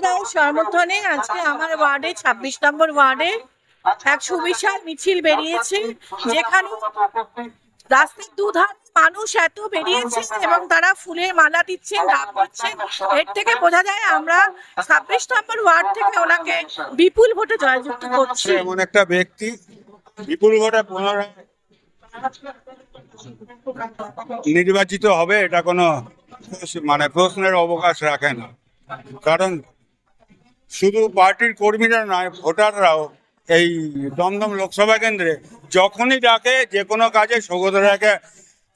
রায়ের সমর্থনে আজকে আমার ওয়ার্ডে ২৬ নম্বর ওয়ার্ডে এক সুবিশাল মিছিল বেরিয়েছে, যেখানে রাস্তার দুধার মানুষ এত বেরিয়েছে এবং তারা ফুলের মালা দিচ্ছেন, ডাক দিচ্ছেন। এর থেকে বোঝা যায় আমরা ২৬ নম্বর ওয়ার্ড থেকে ওনাকে বিপুল ভোটে জয়যুক্ত করছি। এমন একটা ব্যক্তি বিপুল ভোটে পুনরায় নির্বাচিত হবে, এটা কোনো প্রশ্নের অবকাশ রাখে না। কারণ শুধু পার্টির কর্মীরা নয়, ভোটাররাও এই দমদম লোকসভা কেন্দ্রে যখনই ডাকে যে কোনো কাজে সৌগত রায়কে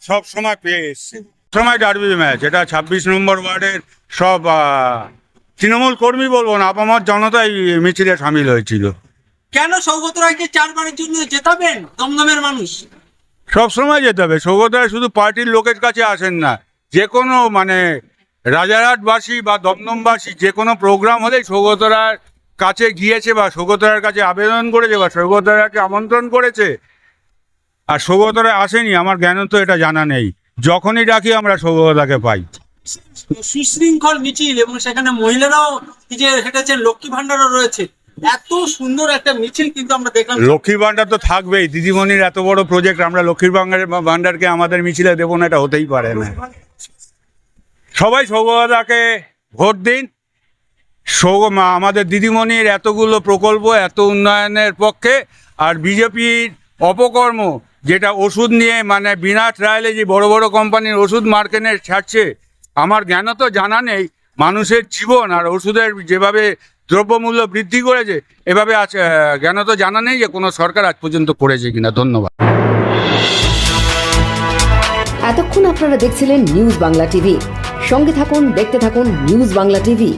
সব সময় পেয়ে এসছে। সময় ডার্বি ম্যাচ, এটা ২৬ নম্বর ওয়ার্ডের সব তৃণমূল কর্মী বলবো না, আপামর জনতা এই মিছিলে সামিল হয়েছিল। কেন সৌগত রায়কে চারবারের জন্য জেতাবেন দমদমের মানুষ? সব সময় যেতে হবে। সৌগত রায় শুধু পার্টির লোকের কাছে আসেন না, যে কোনো রাজারহাটবাসী বা দমদমবাসী যে কোনো প্রোগ্রাম হলেই সৌগত রায়ের কাছে গিয়েছে বা সৌগত রায়ের কাছে আবেদন করেছে বা সৌগত রায়কে আমন্ত্রণ করেছে। আর সৌগত রায় আসেনি আমার জ্ঞান তো এটা জানা নেই, যখনই ডাকি আমরা সৌগতকে পাই। সুশৃঙ্খল মিছিল এবং সেখানে মহিলারাও যে হেঁটেছেন, লক্ষ্মী ভান্ডারও রয়েছে। এত সুন্দর একটা মিছিল কিন্তু আমরা দেখলাম। লক্ষ্মী ভান্ডার তো থাকবেই, দিদিমণির এত বড় প্রজেক্ট, আমরা লক্ষ্মীর ভান্ডারকে আমাদের মিছিলে দেবো না, এটা হতেই পারে না। সবাই সৌগতকে ভোট দিন। আমাদের দিদিমণির এতগুলো প্রকল্প, এত উন্নয়নের পক্ষে। আর বিজেপির অপকর্ম, যেটা ওষুধ নিয়ে বিনা ট্রায়ালে যে বড় বড় কোম্পানির ওষুধ মার্কেটে ছাড়ছে, আমার জ্ঞান তো জানা নেই। মানুষের জীবন আর ওষুধের যেভাবে দ্রব্যমূল্য বৃদ্ধি করেছে, এভাবে জ্ঞান তো জানা নেই যে কোনো সরকার আজ পর্যন্ত করেছে কিনা। ধন্যবাদ। এতক্ষণ আপনারা দেখছিলেন নিউজ বাংলা টিভি। সঙ্গে থাকুন, দেখতে থাকুন নিউজ বাংলা টিভি।